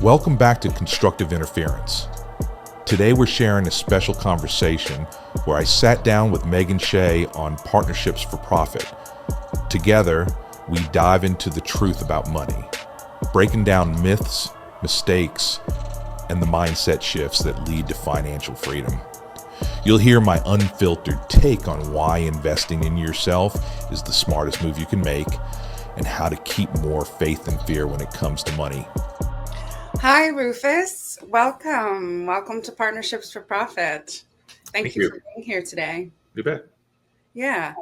Welcome back to Constructive Interference. Today we're sharing a special conversation where I sat down with Megan Shea on partnerships for profit. Together, we dive into the truth about money, breaking down myths, mistakes, and the mindset shifts that lead to financial freedom. You'll hear my unfiltered take on why investing in yourself is the smartest move you can make and how to keep more faith and fear when it comes to money. Hi, Rufus. Welcome. Welcome to Partnerships for Profit. Thank you for being here today. You bet. Yeah.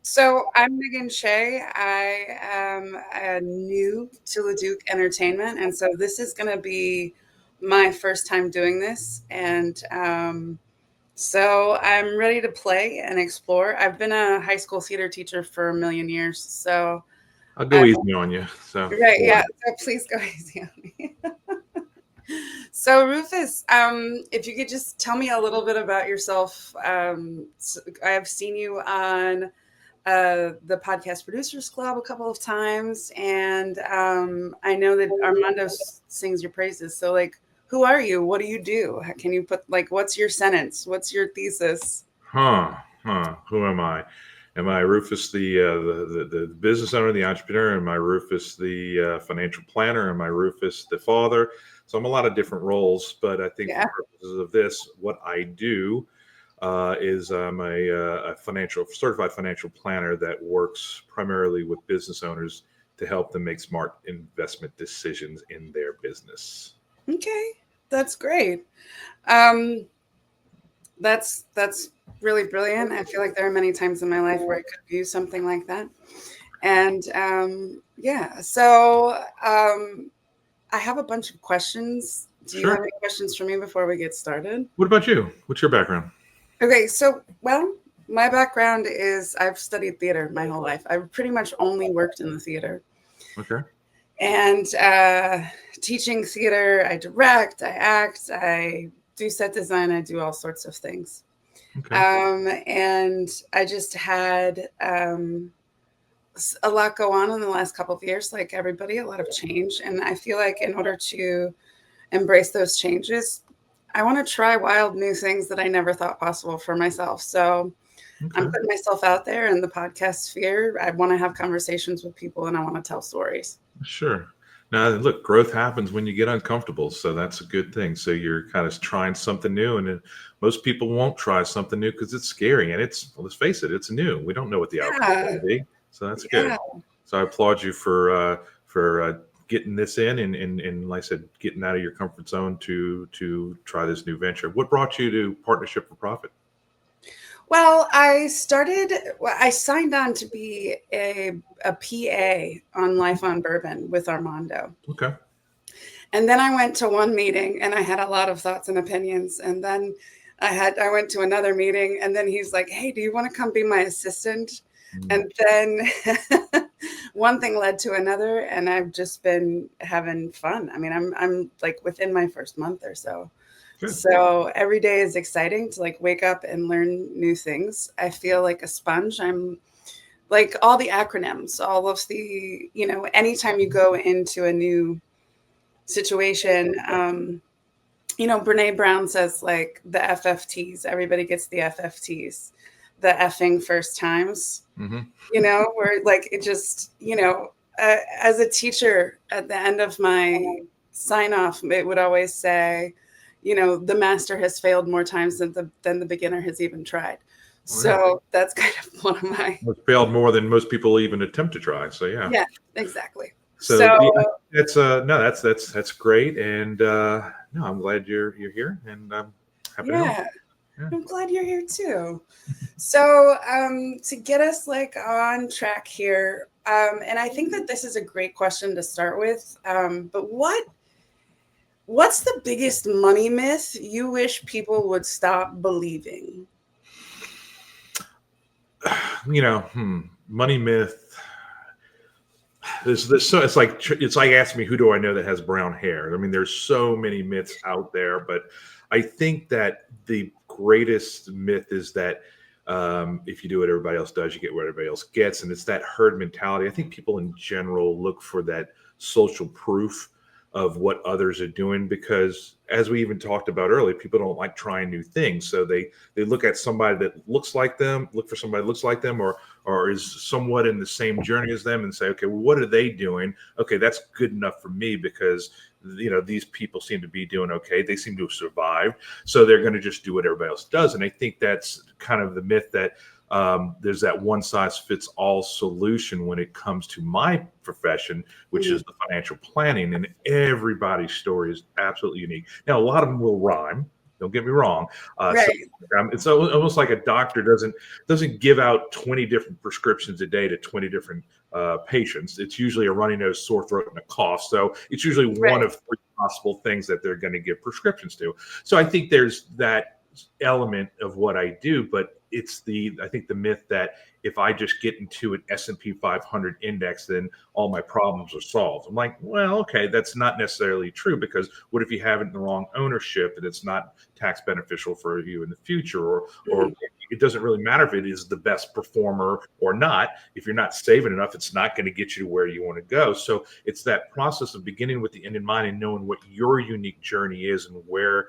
So I'm Megan Shea. I am new to Leduc Entertainment, and so this is going to be my first time doing this. And so I'm ready to play and explore. I've been a high school theater teacher for a million years, so I'll go easy on you. So right, yeah. So please go easy on me. So Rufus, if you could just tell me a little bit about yourself. So I have seen you on the Podcast Producers Club a couple of times, and I know that Armando sings your praises. So, like, who are you? What do you do? Can you put, like, what's your sentence? What's your thesis? Who am I? Am I Rufus, the business owner, the entrepreneur? Am I Rufus, the financial planner? Am I Rufus, the father? So I'm a lot of different roles, but I think for purposes of this, what I do is I'm a certified financial planner that works primarily with business owners to help them make smart investment decisions in their business. Okay, that's great. That's really brilliant. I feel like there are many times in my life where I could use something like that. And so I have a bunch of questions. Do you have any questions for me before we get started? What about you? What's your background? Okay, so, well, my background is I've studied theater my whole life. I've pretty much only worked in the theater. Okay. And teaching theater, I direct, I act, I do set design, I do all sorts of things. Okay. And I just had a lot go on in the last couple of years, like everybody, a lot of change. And I feel like in order to embrace those changes, I want to try wild new things that I never thought possible for myself. So I'm putting myself out there in the podcast sphere. I want to have conversations with people and I want to tell stories. Sure. Now, look, growth happens when you get uncomfortable. So that's a good thing. So you're kind of trying something new. And most people won't try something new because it's scary. And let's face it, it's new. We don't know what the outcome will be. So that's good. So I applaud you for getting this in and like I said, getting out of your comfort zone to try this new venture. What brought you to Partnership for Profit? Well, I signed on to be a PA on Life on Bourbon with Armando. Okay. And then I went to one meeting and I had a lot of thoughts and opinions. And then I went to another meeting and then he's like, hey, do you want to come be my assistant? And then one thing led to another, and I've just been having fun. I mean, I'm like within my first month or so. Good. So every day is exciting to like wake up and learn new things. I feel like a sponge. I'm like all the acronyms, all of the, anytime you go into a new situation, Brene Brown says like the FFTs, everybody gets the FFTs. The effing first times, where like it just, as a teacher at the end of my sign off, it would always say, the master has failed more times than the beginner has even tried. So that's kind of one of my. It's failed more than most people even attempt to try. So yeah. Yeah, exactly. So that's great, and I'm glad you're here, and I'm happy to help. Yeah. I'm glad you're here too. So to get us like on track here, and I think that this is a great question to start with, but what's the biggest money myth you wish people would stop believing? Money myth. It's like asking me, who do I know that has brown hair? I mean, there's so many myths out there, but I think that the greatest myth is that if you do what everybody else does, you get what everybody else gets. And it's that herd mentality. I think people in general look for that social proof of what others are doing, because as we even talked about earlier, people don't like trying new things. So they look at somebody that looks like them, look for somebody that looks like them, or is somewhat in the same journey as them, and say, okay, well, what are they doing? Okay, that's good enough for me, because these people seem to be doing okay. They seem to have survived. So they're going to just do what everybody else does. And I think that's kind of the myth that there's that one size fits all solution when it comes to my profession, which is the financial planning. And everybody's story is absolutely unique. Now, a lot of them will rhyme. Don't get me wrong. Right. So it's almost like a doctor doesn't give out 20 different prescriptions a day to 20 different patients. It's usually a runny nose, sore throat, and a cough. So it's usually one of three possible things that they're going to give prescriptions to. So I think there's that element of what I do, but I think the myth that if I just get into an S&P 500 index, then all my problems are solved. I'm like, well, okay, that's not necessarily true, because what if you have it in the wrong ownership and it's not tax beneficial for you in the future, or it doesn't really matter if it is the best performer or not. If you're not saving enough, it's not going to get you to where you want to go. So it's that process of beginning with the end in mind and knowing what your unique journey is and where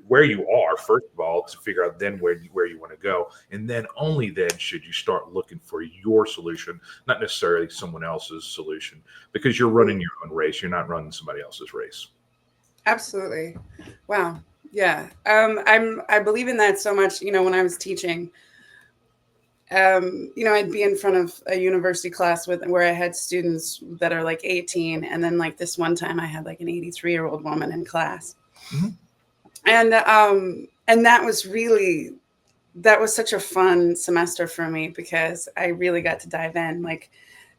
where you are, first of all, to figure out then where you want to go. And then only then should you start looking for your solution, not necessarily someone else's solution, because you're running your own race. You're not running somebody else's race. Absolutely. Wow. Yeah. I believe in that so much. When I was teaching, I'd be in front of a university class where I had students that are like 18. And then like this one time I had like an 83-year-old woman in class. And that was such a fun semester for me, because I really got to dive in. Like,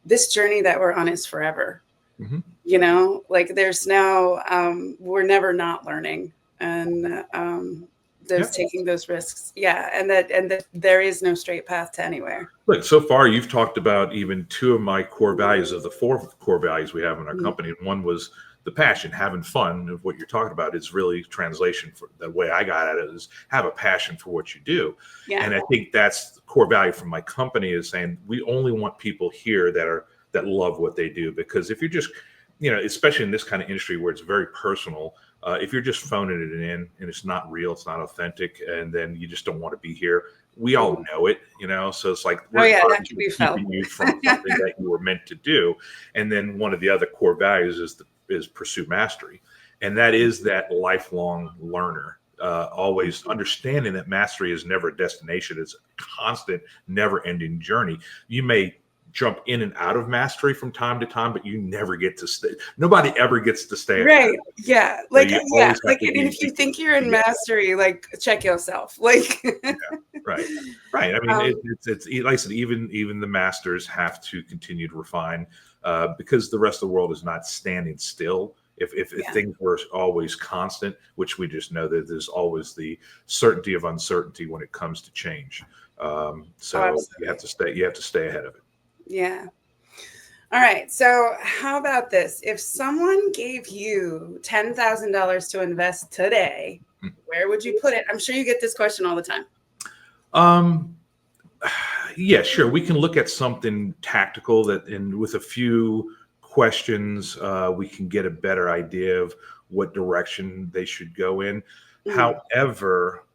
this journey that we're on is forever. Like there's we're never not learning, and there's taking those risks. Yeah. And that there is no straight path to anywhere. Look, so far you've talked about even two of my core values of the four core values we have in our company. And one was the passion, having fun. Of what you're talking about is really translation. For the way I got at it is have a passion for what you do. And I think that's the core value from my company, is saying we only want people here that love what they do. Because if you're just, especially in this kind of industry where it's very personal, if you're just phoning it in and it's not real, it's not authentic, and then you just don't want to be here, we all know it, so it's like, that can be felt. Keeping you from something that you were meant to do. And then one of the other core values is pursue mastery. And that is that lifelong learner, always understanding that mastery is never a destination. It's a constant, never ending journey. You may jump in and out of mastery from time to time, but you never get to stay. Nobody ever gets to stay. Right. Yeah. Like, and if you think you're in mastery, like, check yourself. Like, Right. I mean, it's like I said, even the masters have to continue to refine, because the rest of the world is not standing still. If things were always constant, which we just know that there's always the certainty of uncertainty when it comes to change. So you have to stay ahead of it. Yeah. All right. So how about this? If someone gave you $10,000 to invest today, where would you put it? I'm sure you get this question all the time. Yeah, sure. We can look at something tactical and with a few questions, we can get a better idea of what direction they should go in. However,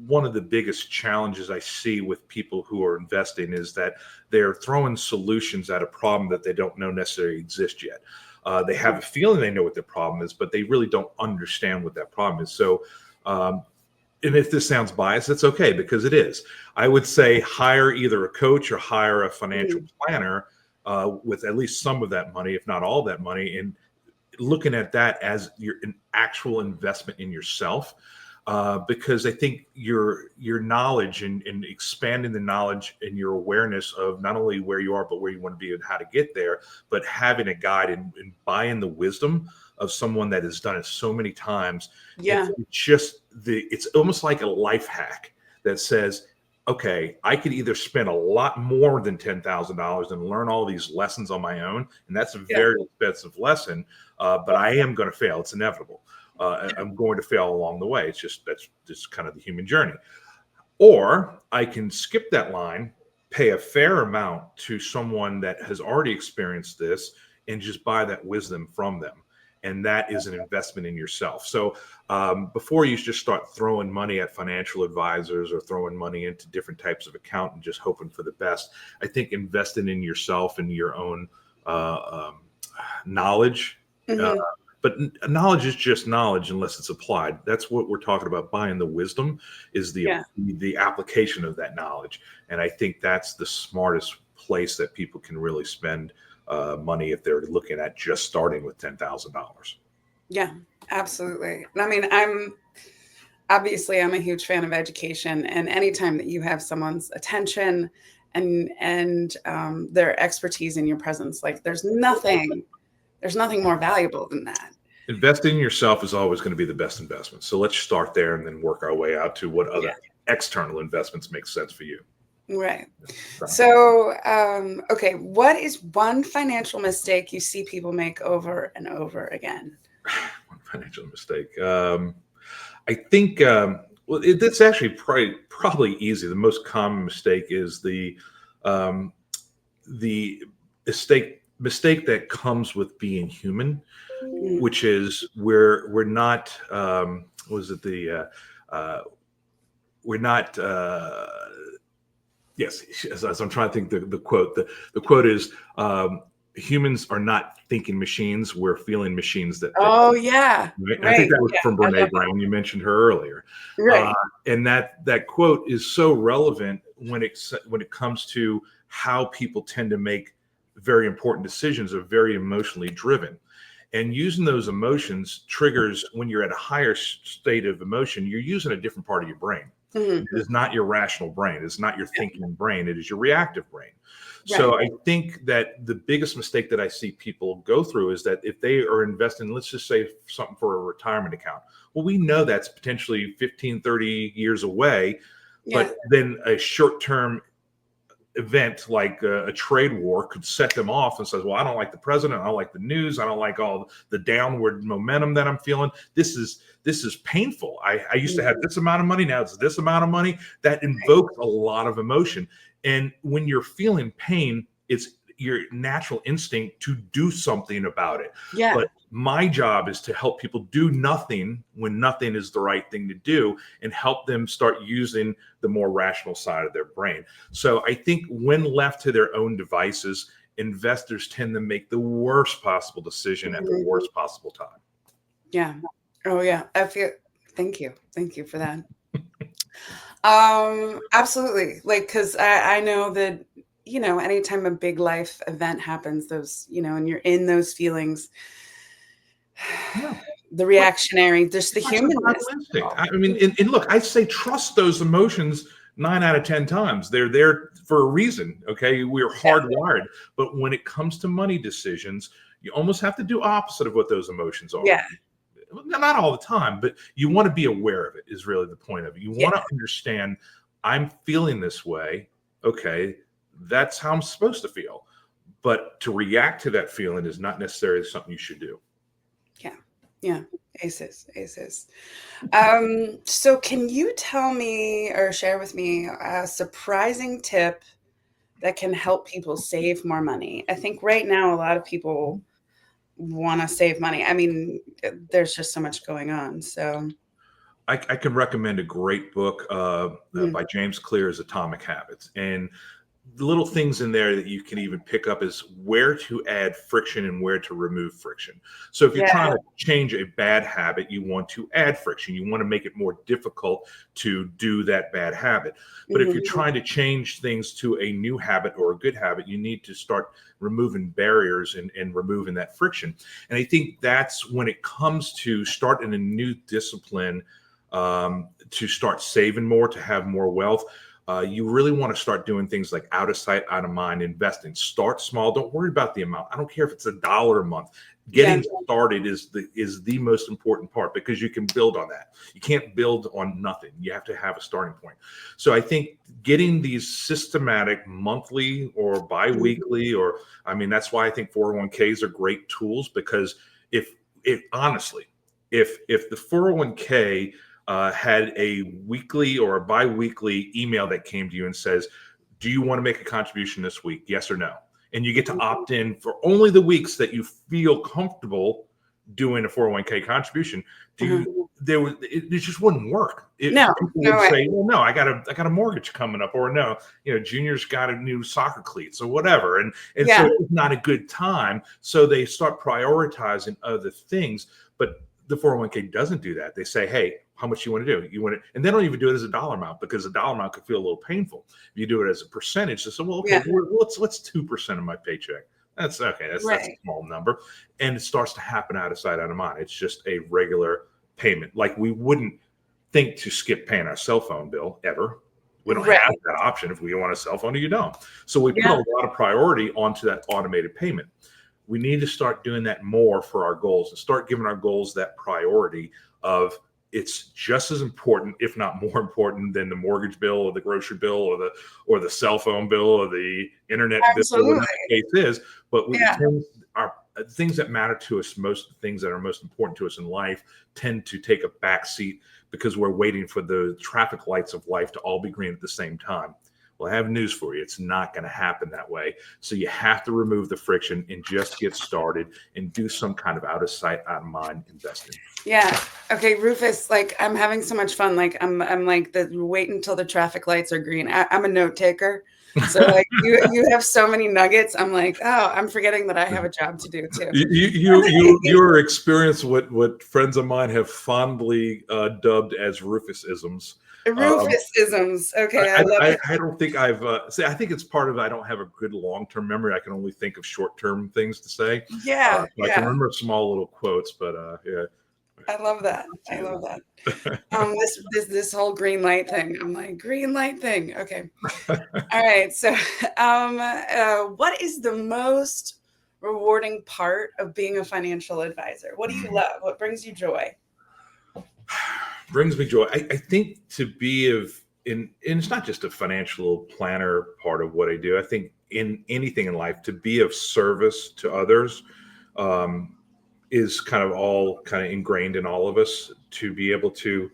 one of the biggest challenges I see with people who are investing is that they're throwing solutions at a problem that they don't know necessarily exist yet. They have a feeling they know what their problem is, but they really don't understand what that problem is. So, and if this sounds biased, it's okay, because it is. I would say hire either a coach or hire a financial planner with at least some of that money, if not all of that money, and looking at that as an actual investment in yourself. Because I think your knowledge and expanding the knowledge and your awareness of not only where you are, but where you want to be and how to get there, but having a guide and buying the wisdom of someone that has done it so many times. Yeah. It's almost like a life hack that says, okay, I could either spend a lot more than $10,000 and learn all these lessons on my own. And that's a very expensive lesson, but I am going to fail. It's inevitable. I'm going to fail along the way. That's just kind of the human journey. Or I can skip that line, pay a fair amount to someone that has already experienced this, and just buy that wisdom from them. and that is an investment in yourself. So before you just start throwing money at financial advisors or throwing money into different types of account and just hoping for the best, I think investing in yourself and your own knowledge. But knowledge is just knowledge unless it's applied. That's what we're talking about. Buying the wisdom is the application of that knowledge. And I think that's the smartest place that people can really spend money if they're looking at just starting with $10,000. Yeah, absolutely. I mean, I'm a huge fan of education, and anytime that you have someone's attention and their expertise in your presence, like there's nothing more valuable than that. Investing in yourself is always going to be the best investment. So let's start there and then work our way out to what other external investments make sense for you. Right. So, okay, what is one financial mistake you see people make over and over again? One financial mistake. I think, it's actually probably easy. The most common mistake is the mistake that comes with being human, which is we're not yes, as I'm trying to think the quote. The quote is humans are not thinking machines, we're feeling machines that think. Oh yeah. Right? I think that was from Brene Brown. You mentioned her earlier. Right. And that quote is so relevant when it comes to how people tend to make very important decisions, are very emotionally driven. And using those emotions triggers, when you're at a higher state of emotion, you're using a different part of your brain. It is not your rational brain. It's not your thinking brain. It is your reactive brain. Right. So I think that the biggest mistake that I see people go through is that if they are investing, let's just say something for a retirement account. Well, we know that's potentially 15, 30 years away, but then a short-term event like a trade war could set them off and says, well, I don't like the president. I don't like the news. I don't like all the downward momentum that I'm feeling. This is painful. I used to have this amount of money. Now it's this amount of money. That invokes a lot of emotion. And when you're feeling pain, it's your natural instinct to do something about it. Yeah. But my job is to help people do nothing when nothing is the right thing to do, and help them start using the more rational side of their brain. So I think when left to their own devices, investors tend to make the worst possible decision at the worst possible time. Yeah. Oh yeah. Thank you for that. Absolutely. Like, cause I know that, anytime a big life event happens, those, and you're in those feelings, the reactionary, just the humanness. I mean, and look, I say trust those emotions 9 out of 10 times. They're there for a reason. Okay. We're hardwired. But when it comes to money decisions, you almost have to do opposite of what those emotions are. Yeah. Not all the time, but you want to be aware of it is really the point of it. You want to understand, I'm feeling this way. Okay. That's how I'm supposed to feel. But to react to that feeling is not necessarily something you should do. Yeah. Aces. So can you tell me or share with me a surprising tip that can help people save more money? I think right now, a lot of people want to save money. I mean, there's just so much going on. So I can recommend a great book by James Clear's Atomic Habits. And the little things in there that you can even pick up is where to add friction and where to remove friction. So if you're trying to change a bad habit, you want to add friction. You want to make it more difficult to do that bad habit. But if you're trying to change things to a new habit or a good habit, you need to start removing barriers and removing that friction. And I think that's when it comes to starting a new discipline, to start saving more, to have more wealth. You really want to start doing things like out of sight, out of mind investing. Start small. Don't worry about the amount. I don't care if it's $1 a month. Getting started is the most important part, because you can build on that. You can't build on nothing. You have to have a starting point. So I think getting these systematic monthly or biweekly, that's why I think 401ks are great tools, because if honestly, if the 401k had a weekly or a bi-weekly email that came to you and says, do you want to make a contribution this week? Yes or no? And you get to opt in for only the weeks that you feel comfortable doing a 401k contribution, Uh-huh. it just wouldn't work. No, People no would way. say, well, no, I got a mortgage coming up, or no, Junior's got a new soccer cleats or whatever. And Yeah. so it's not a good time. So they start prioritizing other things. But the 401k doesn't do that. They say, hey, how much you want to do? You want it, and they don't even do it as a dollar amount, because a dollar amount could feel a little painful. If you do it as a percentage, they say, well, okay, Yeah. what's 2% of my paycheck? That's okay. That's a small number. And it starts to happen out of sight, out of mind. It's just a regular payment. Like, we wouldn't think to skip paying our cell phone bill ever. We don't have that option. If we want a cell phone, you don't. So we put a lot of priority onto that automated payment. We need to start doing that more for our goals, and start giving our goals that priority of, it's just as important, if not more important, than the mortgage bill or the grocery bill or the cell phone bill or the internet bill, whatever the case is. But our things that matter to us, most things that are most important to us in life, tend to take a back seat because we're waiting for the traffic lights of life to all be green at the same time. Well, I have news for you. It's not going to happen that way. So you have to remove the friction and just get started and do some kind of out of sight, out of mind investing. Yeah. Okay, Rufus, like, I'm having so much fun. Like, I'm like, wait until the traffic lights are green. I'm a note taker. So like, you have so many nuggets. I'm like, oh, I'm forgetting that I have a job to do too. Your experience, what friends of mine have fondly dubbed as Rufusisms. Rufusisms. Okay, I love it. I don't think I've I think it's part of, I don't have a good long-term memory. I can only think of short-term things to say. Yeah. I can remember small little quotes, but yeah. I love that. I love that. This whole green light thing. I'm like, green light thing. Okay. All right. So, what is the most rewarding part of being a financial advisor? What do you love? What brings you joy? Brings me joy. I think to be and it's not just a financial planner part of what I do. I think in anything in life, to be of service to others, is kind of ingrained in all of us, to be able to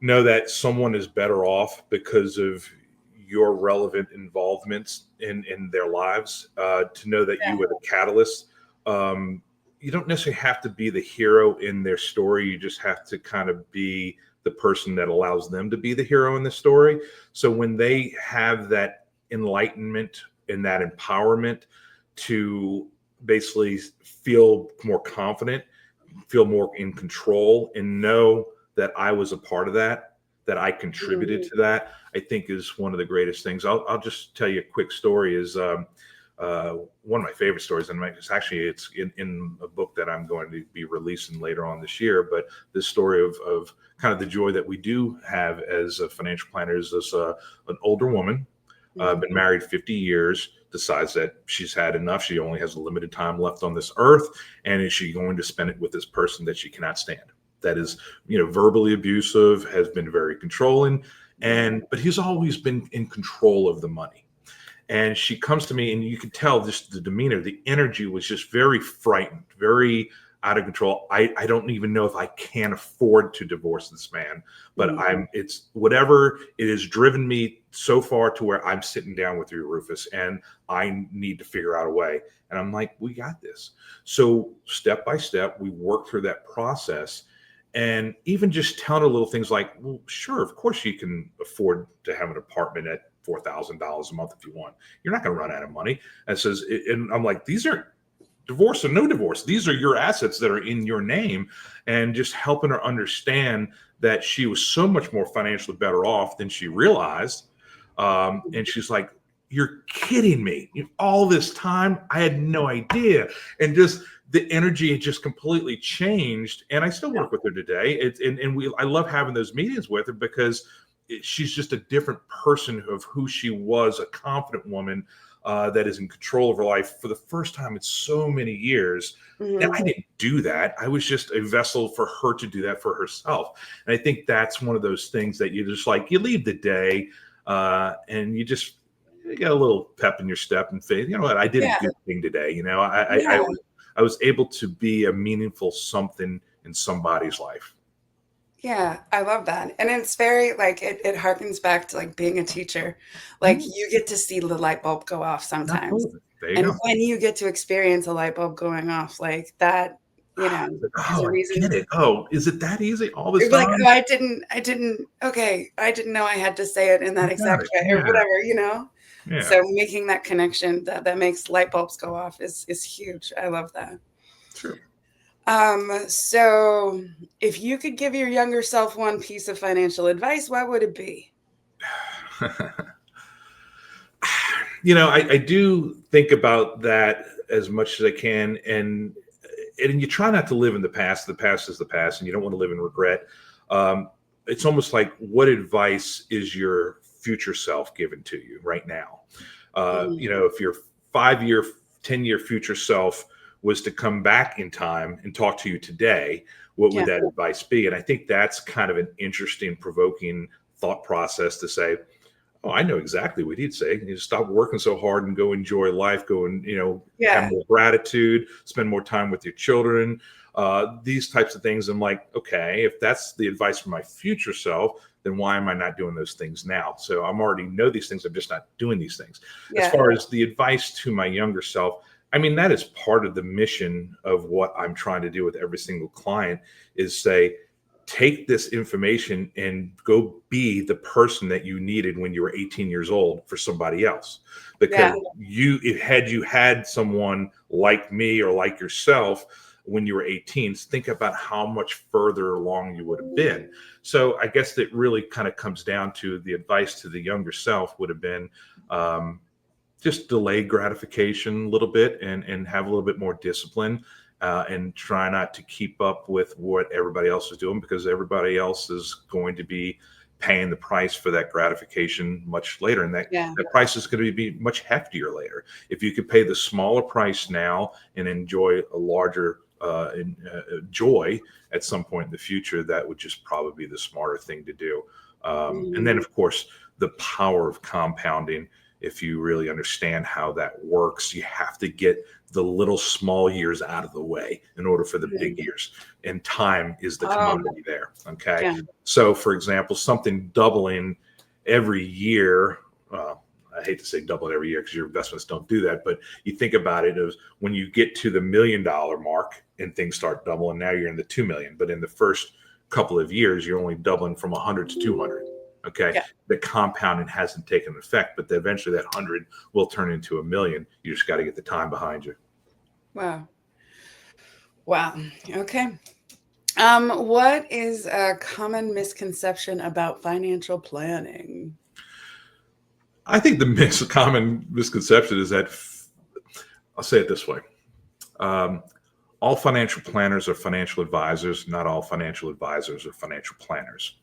know that someone is better off because of your relevant involvements in their lives, to know that you were the catalyst. You don't necessarily have to be the hero in their story. You just have to kind of be the person that allows them to be the hero in the story. So when they have that enlightenment and that empowerment to basically feel more confident, feel more in control, and know that I was a part of that I contributed to that, I think is one of the greatest things. I'll just tell you a quick story. Is one of my favorite stories, and it's in a book that I'm going to be releasing later on this year. But this story of kind of the joy that we do have as a financial planner is this an older woman, been married 50 years, decides that she's had enough. She only has a limited time left on this earth, and is she going to spend it with this person that she cannot stand? That is, verbally abusive, has been very controlling, but he's always been in control of the money. And she comes to me, and you could tell just the demeanor, the energy was just very frightened, very out of control. I don't even know if I can afford to divorce this man, but it's whatever it has driven me so far to where I'm sitting down with you, Rufus, and I need to figure out a way. And I'm like, we got this. So step by step, we work through that process. And even just telling her little things like, well, sure, of course you can afford to have an apartment at $4,000 a month if you want. You're not going to run out of money. And I'm like, these aren't divorce or no divorce. These are your assets that are in your name. And just helping her understand that she was so much more financially better off than she realized. And she's like, you're kidding me. All this time, I had no idea. And just the energy had just completely changed. And I still work with her today. I love having those meetings with her because she's just a different person of who she was, a confident woman that is in control of her life for the first time in so many years. And I didn't do that. I was just a vessel for her to do that for herself. And I think that's one of those things that you just like, you leave the day and you get a little pep in your step and say, you know what, I did a good thing today. I was able to be a meaningful something in somebody's life. Yeah, I love that. And it's very like it harkens back to like being a teacher. Like you get to see the light bulb go off sometimes. There you And go. when you get to experience a light bulb going off like that, you know, there's Oh, a I reason. get it. Oh, is it that easy all this It'd be like, time? oh, I didn't know I had to say it in that You got exact it. way or Yeah. whatever, you know? Yeah. So making that connection that makes light bulbs go off is huge. I love that. Sure. So if you could give your younger self one piece of financial advice, what would it be? I do think about that as much as I can, and you try not to live in the past. The past is the past, and you don't want to live in regret. It's almost like, what advice is your future self given to you right now? If your 5-year, 10-year future self was to come back in time and talk to you today, what would Yeah. that advice be? And I think that's kind of an interesting, provoking thought process to say, oh, I know exactly what he'd say. You stop working so hard and go enjoy life, go and, have Yeah. more gratitude, spend more time with your children, these types of things. I'm like, okay, if that's the advice for my future self, then why am I not doing those things now? So I'm already know these things. I'm just not doing these things. As Yeah. far as the advice to my younger self, I mean, that is part of the mission of what I'm trying to do with every single client is say, take this information and go be the person that you needed when you were 18 years old for somebody else. Because had you had someone like me or like yourself when you were 18, think about how much further along you would have been. So I guess that really kind of comes down to the advice to the younger self would have been, just delay gratification a little bit and have a little bit more discipline, and try not to keep up with what everybody else is doing, because everybody else is going to be paying the price for that gratification much later. And that price is going to be much heftier later. If you could pay the smaller price now and enjoy a larger joy at some point in the future, that would just probably be the smarter thing to do. And then, of course, the power of compounding. If you really understand how that works, you have to get the little small years out of the way in order for the big years. And time is the commodity there. Okay. Yeah. So, for example, something doubling every year. I hate to say double every year because your investments don't do that. But you think about it as when you get to the $1 million mark and things start doubling, now you're in the 2 million. But in the first couple of years, you're only doubling from 100 to 200. Okay. Yeah. The compounding hasn't taken effect, but eventually that 100 will turn into 1 million. You just got to get the time behind you. Wow. Okay. What is a common misconception about financial planning? I think the common misconception is that, I'll say it this way. All financial planners are financial advisors. Not all financial advisors are financial planners.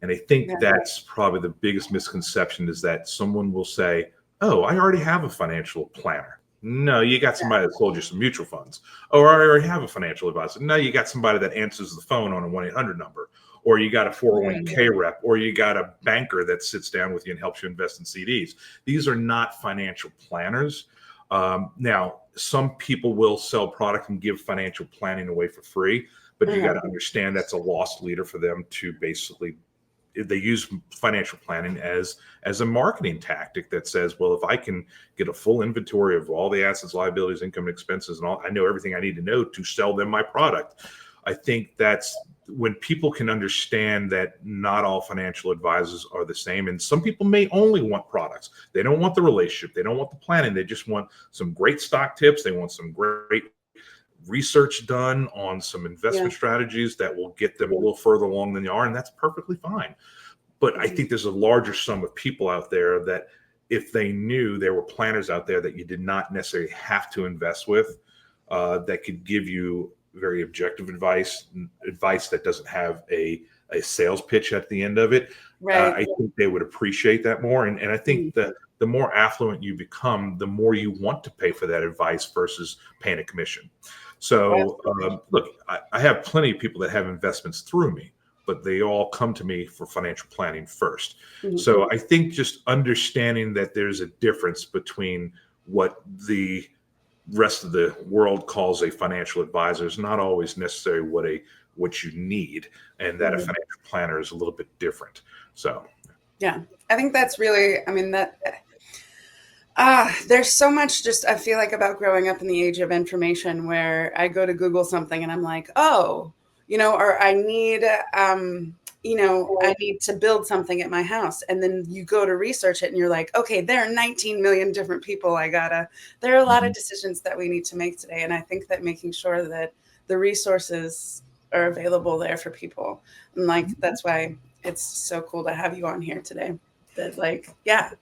And I think that's probably the biggest misconception, is that someone will say, oh, I already have a financial planner. No, you got somebody that sold you some mutual funds. Or I already have a financial advisor. No, you got somebody that answers the phone on a 1-800 number. Or you got a 401k rep. Or you got a banker that sits down with you and helps you invest in CDs. These are not financial planners. Now, some people will sell product and give financial planning away for free. But you got to understand that's a lost leader for them to basically, they use financial planning as a marketing tactic that says, well, if I can get a full inventory of all the assets, liabilities, income, and expenses, and all, I know everything I need to know to sell them my product. I think that's when people can understand that not all financial advisors are the same. And some people may only want products. They don't want the relationship. They don't want the planning. They just want some great stock tips. They want some great research done on some investment strategies that will get them a little further along than you are, and that's perfectly fine. But I think there's a larger sum of people out there that, if they knew there were planners out there that you did not necessarily have to invest with, that could give you very objective advice that doesn't have a sales pitch at the end of it. I think they would appreciate that more. And I think that the more affluent you become, the more you want to pay for that advice versus paying a commission. So, look, I have plenty of people that have investments through me, but they all come to me for financial planning first. So I think just understanding that there's a difference between what the rest of the world calls a financial advisor is not always necessarily what you need, and that a financial planner is a little bit different. So, I think that's really, There's so much just I feel like about growing up in the age of information where I go to Google something and I'm like, oh, or I need, I need to build something at my house. And then you go to research it and you're like, okay, there are 19 million different people. There are a lot of decisions that we need to make today. And I think that making sure that the resources are available there for people. And like, that's why it's so cool to have you on here today. That like, yeah.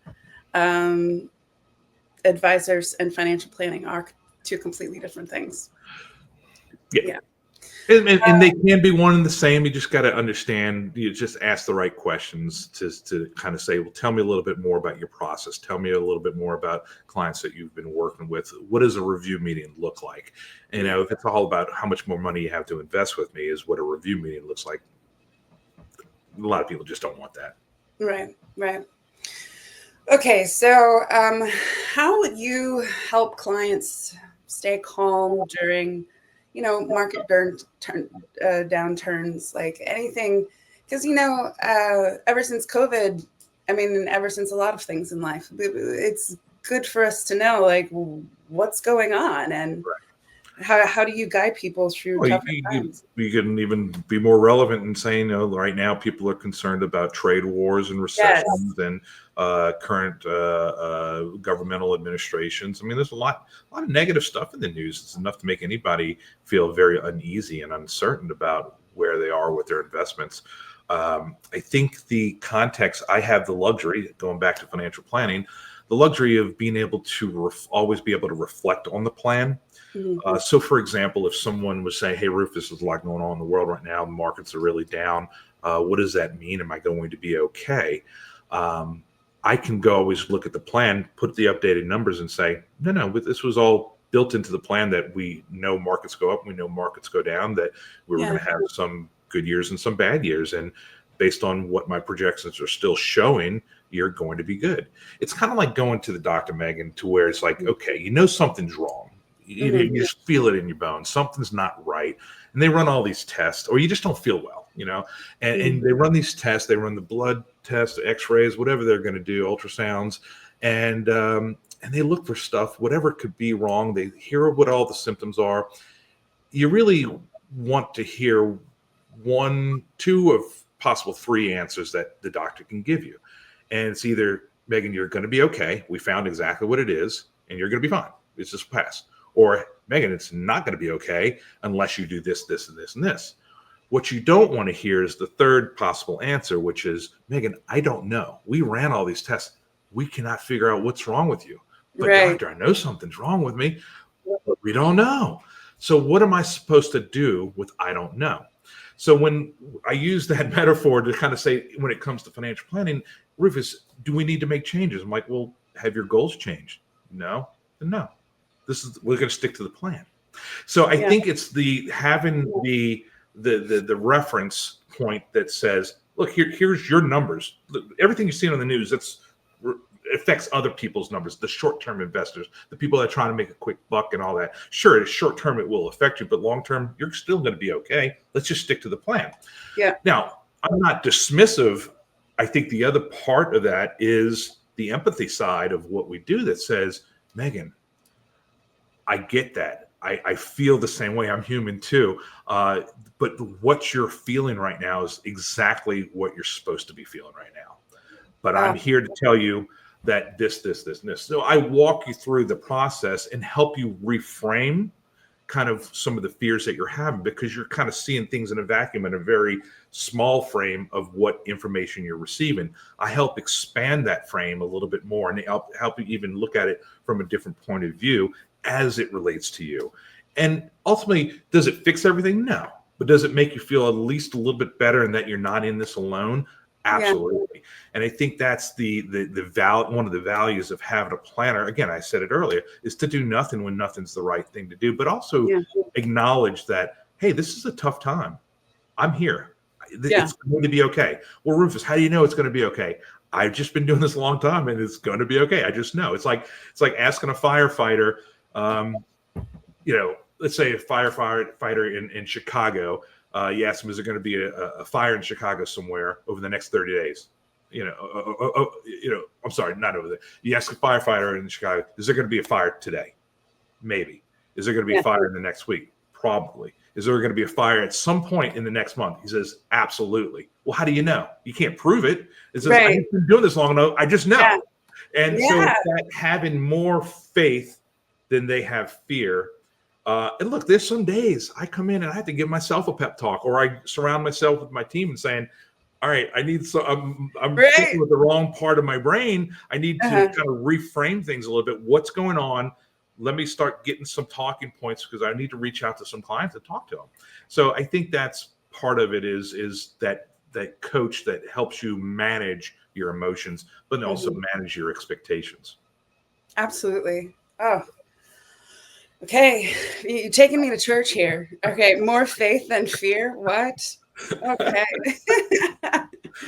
Advisors and financial planning are two completely different things. Yeah. And they can be one and the same. You just got to understand, you just ask the right questions to kind of say, well, tell me a little bit more about your process. Tell me a little bit more about clients that you've been working with. What does a review meeting look like? If it's all about how much more money you have to invest with me is what a review meeting looks like. A lot of people just don't want that. Right. Okay, so how would you help clients stay calm during, market downturns, like anything? Because, ever since COVID, ever since a lot of things in life, it's good for us to know, like, what's going on and how do you guide people through tougher times? You can even be more relevant in saying, right now people are concerned about trade wars and recessions and current governmental administrations. There's a lot of negative stuff in the news. It's enough to make anybody feel very uneasy and uncertain about where they are with their investments. I think the context, I have the luxury, going back to financial planning, the luxury of being able to always be able to reflect on the plan. So, for example, if someone was saying, hey, Rufus, there's a lot going on in the world right now. The markets are really down. What does that mean? Am I going to be okay? I can go always look at the plan, put the updated numbers and say, no, this was all built into the plan that we know markets go up, we know markets go down, that we were going to have some good years and some bad years. And based on what my projections are still showing, you're going to be good. It's kind of like going to the doctor, Megan, to where it's like, okay, something's wrong. You just feel it in your bones. Something's not right. And they run all these tests, or you just don't feel well, and they run these tests. They run the blood tests, x-rays, whatever they're going to do, ultrasounds. And they look for stuff, whatever could be wrong. They hear what all the symptoms are. You really want to hear 1, 2 of possible 3 answers that the doctor can give you. And it's either, Megan, you're going to be okay. We found exactly what it is, and you're going to be fine. It's just passed. Or, Megan, it's not going to be okay unless you do this, this, and this, and this. What you don't want to hear is the third possible answer, which is, Megan, I don't know. We ran all these tests. We cannot figure out what's wrong with you. But doctor, I know something's wrong with me, but we don't know. So what am I supposed to do with I don't know? So when I use that metaphor to kind of say, when it comes to financial planning, Rufus, do we need to make changes? I'm like, well, have your goals changed? No. We're going to stick to the plan. So I think it's having the reference point that says, look, here's your numbers. Everything you see on the news, affects other people's numbers, the short-term investors, the people that are trying to make a quick buck and all that. Sure, short-term it will affect you, but long-term, you're still going to be okay. Let's just stick to the plan. Yeah. Now, I'm not dismissive. I think the other part of that is the empathy side of what we do that says, Megan, I get that. I feel the same way. I'm human too. But what you're feeling right now is exactly what you're supposed to be feeling right now. But I'm here to tell you that this, and this. So I walk you through the process and help you reframe kind of some of the fears that you're having, because you're kind of seeing things in a vacuum in a very small frame of what information you're receiving. I help expand that frame a little bit more and help you even look at it from a different point of view as it relates to you. And ultimately, does it fix everything? No. But does it make you feel at least a little bit better and that you're not in this alone? Absolutely. Yeah. And I think that's one of the values of having a planner. Again, I said it earlier, is to do nothing when nothing's the right thing to do, but also acknowledge that, hey, this is a tough time. I'm here. It's going to be okay. Well, Rufus, how do you know it's going to be okay? I've just been doing this a long time and it's going to be okay. I just know. It's like asking a firefighter, let's say a firefighter in Chicago, you ask them, is there going to be a fire in Chicago somewhere over the next 30 days? I'm sorry, not over there. You ask a firefighter in Chicago, is there going to be a fire today? Maybe. Is there going to be a fire in the next week? Probably. Is there going to be a fire at some point in the next month? He says, absolutely. Well, how do you know? You can't prove it. It says, I've been doing this long enough. I just know. Yeah. And so it's that having more faith than they have fear. And look, there's some days I come in and I have to give myself a pep talk, or I surround myself with my team and saying, all right, I need I'm thinking with the wrong part of my brain. I need to kind of reframe things a little bit. What's going on? Let me start getting some talking points because I need to reach out to some clients and talk to them. So I think that's part of it is that coach that helps you manage your emotions, but also manage your expectations. Absolutely. Oh, okay. You're taking me to church here. Okay. More faith than fear. What? Okay.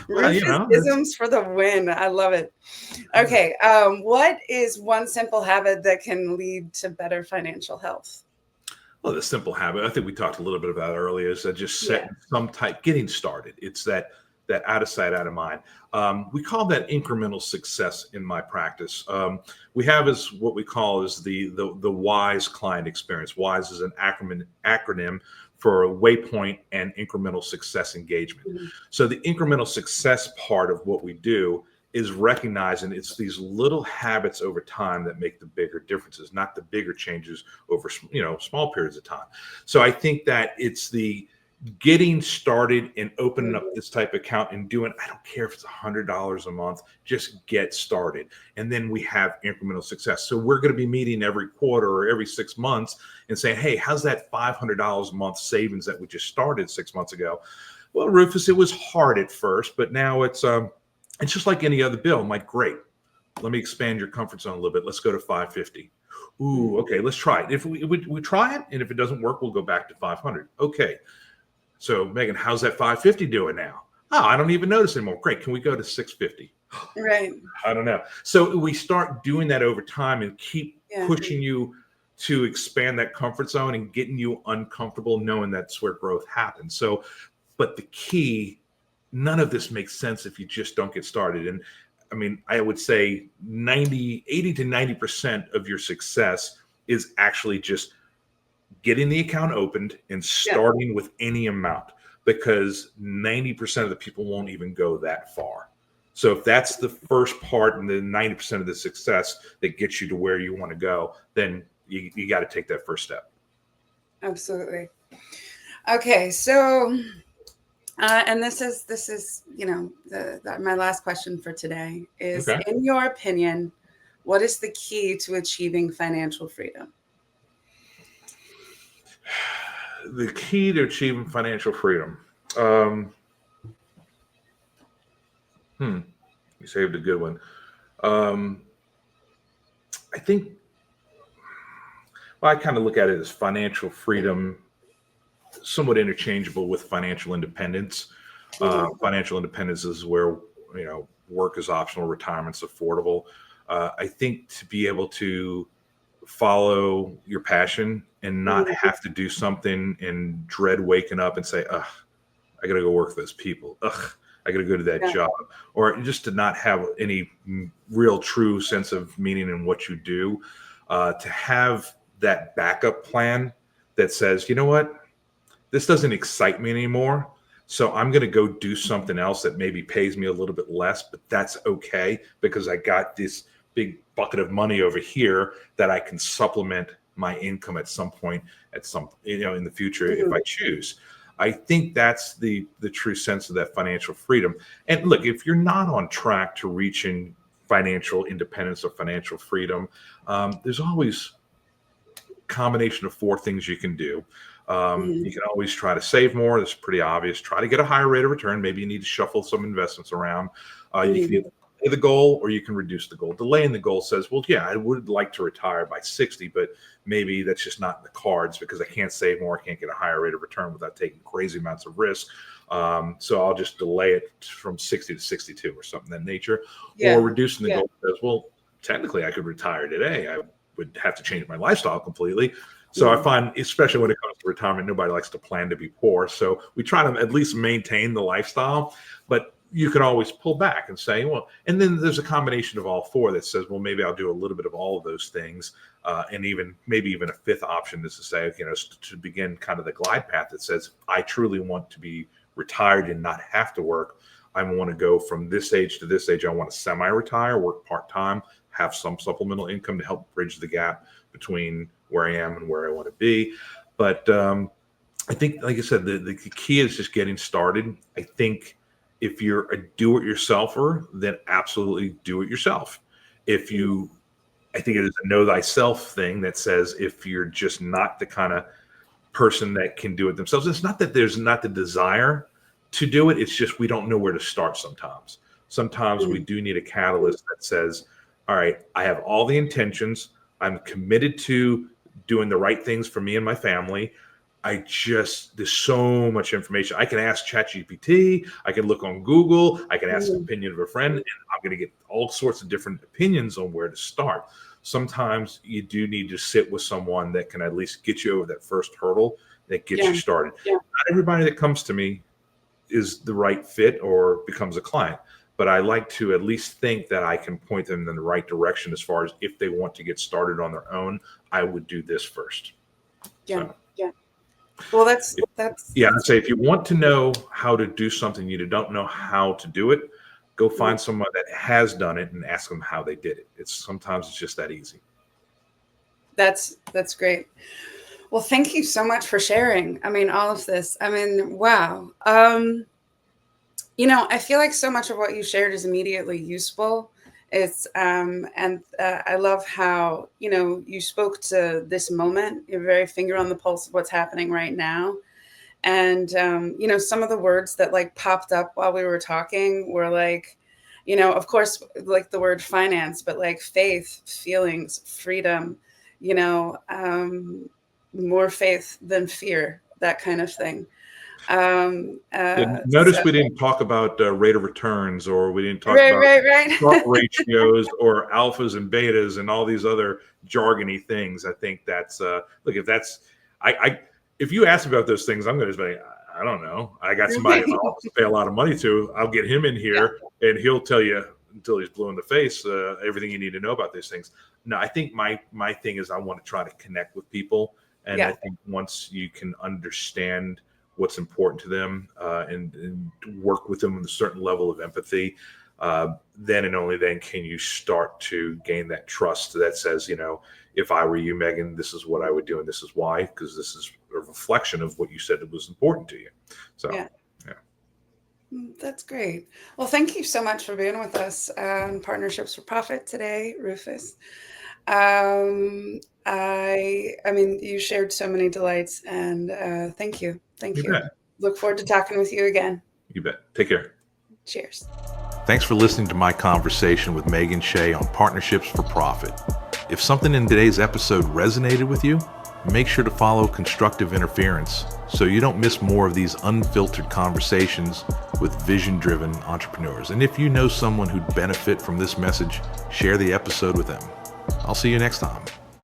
Rufus-isms for the win. I love it. Okay. What is one simple habit that can lead to better financial health? Well, the simple habit, I think we talked a little bit about earlier, is that just setting some type, getting started. It's that out of sight, out of mind. We call that incremental success in my practice. We have what we call is the WISE client experience. WISE is an acronym for a waypoint and incremental success engagement. So the incremental success part of what we do is recognizing it's these little habits over time that make the bigger differences, not the bigger changes over small periods of time. So I think that it's the getting started and opening up this type of account and doing, I don't care if it's $100 a month, just get started. And then we have incremental success. So we're going to be meeting every quarter or every 6 months and saying, hey, how's that $500 a month savings that we just started 6 months ago? Well, Rufus, it was hard at first, but now it's just like any other bill. I'm like, great. Let me expand your comfort zone a little bit. Let's go to 550. Ooh, okay, let's try it. If we try it, and if it doesn't work, we'll go back to 500. Okay. So, Megan, how's that 550 doing now? Oh, I don't even notice anymore. Great. Can we go to 650? Right. I don't know. So we start doing that over time and keep pushing you to expand that comfort zone and getting you uncomfortable, knowing that's where growth happens. So, but the key, none of this makes sense if you just don't get started. And I mean, I would say 80 to 90% of your success is actually just getting the account opened and starting with any amount, because 90% of the people won't even go that far. So if that's the first part and then 90% of the success that gets you to where you want to go, then you got to take that first step. Absolutely. Okay. So, and this is, my last question for today is, in your opinion, what is the key to achieving financial freedom? The key to achieving financial freedom. You saved a good one. I think, I kind of look at it as financial freedom, somewhat interchangeable with financial independence. Financial independence is where, work is optional, retirement's affordable. I think to be able to follow your passion and not have to do something and dread waking up and say, ugh, I got to go work for those people. Ugh, I got to go to that job. Or just to not have any real true sense of meaning in what you do. To have that backup plan that says, you know what, this doesn't excite me anymore. So I'm going to go do something else that maybe pays me a little bit less, but that's okay because I got this big bucket of money over here that I can supplement my income at some point, in the future if I choose. I think that's the true sense of that financial freedom. And look, if you're not on track to reaching financial independence or financial freedom, there's always a combination of 4 things you can do. You can always try to save more. That's pretty obvious. Try to get a higher rate of return. Maybe you need to shuffle some investments around. You can either delay the goal or you can reduce the goal. Delaying the goal says, well, yeah, I would like to retire by 60, but maybe that's just not in the cards because I can't save more. I can't get a higher rate of return without taking crazy amounts of risk. So I'll just delay it from 60 to 62 or something of that nature. Or reducing the goal says, well, technically I could retire today. I would have to change my lifestyle completely. So I find, especially when it comes to retirement, nobody likes to plan to be poor. So we try to at least maintain the lifestyle. But you can always pull back and say, well, and then there's a combination of all four that says, well, maybe I'll do a little bit of all of those things. And maybe even a fifth option is to say, to begin kind of the glide path that says, I truly want to be retired and not have to work. I want to go from this age to this age. I want to semi-retire, work part-time, have some supplemental income to help bridge the gap between where I am and where I want to be. But I think, like I said, the key is just getting started. I think if you're a do-it-yourselfer, then absolutely do it yourself. I think it is a know thyself thing that says if you're just not the kind of person that can do it themselves, it's not that there's not the desire to do it. It's just we don't know where to start sometimes. Sometimes we do need a catalyst that says, all right, I have all the intentions. I'm committed to doing the right things for me and my family. There's so much information. I can ask ChatGPT. I can look on Google. I can ask an opinion of a friend, and I'm going to get all sorts of different opinions on where to start. Sometimes you do need to sit with someone that can at least get you over that first hurdle that gets you started. Yeah. Not everybody that comes to me is the right fit or becomes a client, but I like to at least think that I can point them in the right direction as far as if they want to get started on their own, I would do this first. Yeah. So, well, that's I'd say if you want to know how to do something, you don't know how to do it, go find someone that has done it and ask them how they did it. Sometimes it's just that easy. That's great. Well, thank you so much for sharing. I mean, all of this. I mean, wow. I feel like so much of what you shared is immediately useful. It's I love how, you spoke to this moment, you're very finger on the pulse of what's happening right now. And, some of the words that like popped up while we were talking were like, of course, like the word finance, but like faith, feelings, freedom, more faith than fear, that kind of thing. Notice we didn't talk about rate of returns, or we didn't talk about Sharpe ratios or alphas and betas and all these other jargony things. I think that's if you ask about those things, I'm going to say, I don't know. I got somebody I'll pay a lot of money to. I'll get him in here and he'll tell you until he's blue in the face everything you need to know about these things. No, I think my thing is I want to try to connect with people, and I think once you can understand what's important to them and work with them with a certain level of empathy, then and only then can you start to gain that trust that says, if I were you, Megan, this is what I would do and this is why, because this is a reflection of what you said that was important to you. So, yeah. That's great. Well, thank you so much for being with us on Partnerships for Profit today, Rufus. I mean, you shared so many delights, and thank you. Thank you. Bet. Look forward to talking with you again. You bet. Take care. Cheers. Thanks for listening to my conversation with Megan Shea on Partnerships for Profit. If something in today's episode resonated with you, make sure to follow Constructive Interference so you don't miss more of these unfiltered conversations with vision-driven entrepreneurs. And if you know someone who'd benefit from this message, share the episode with them. I'll see you next time.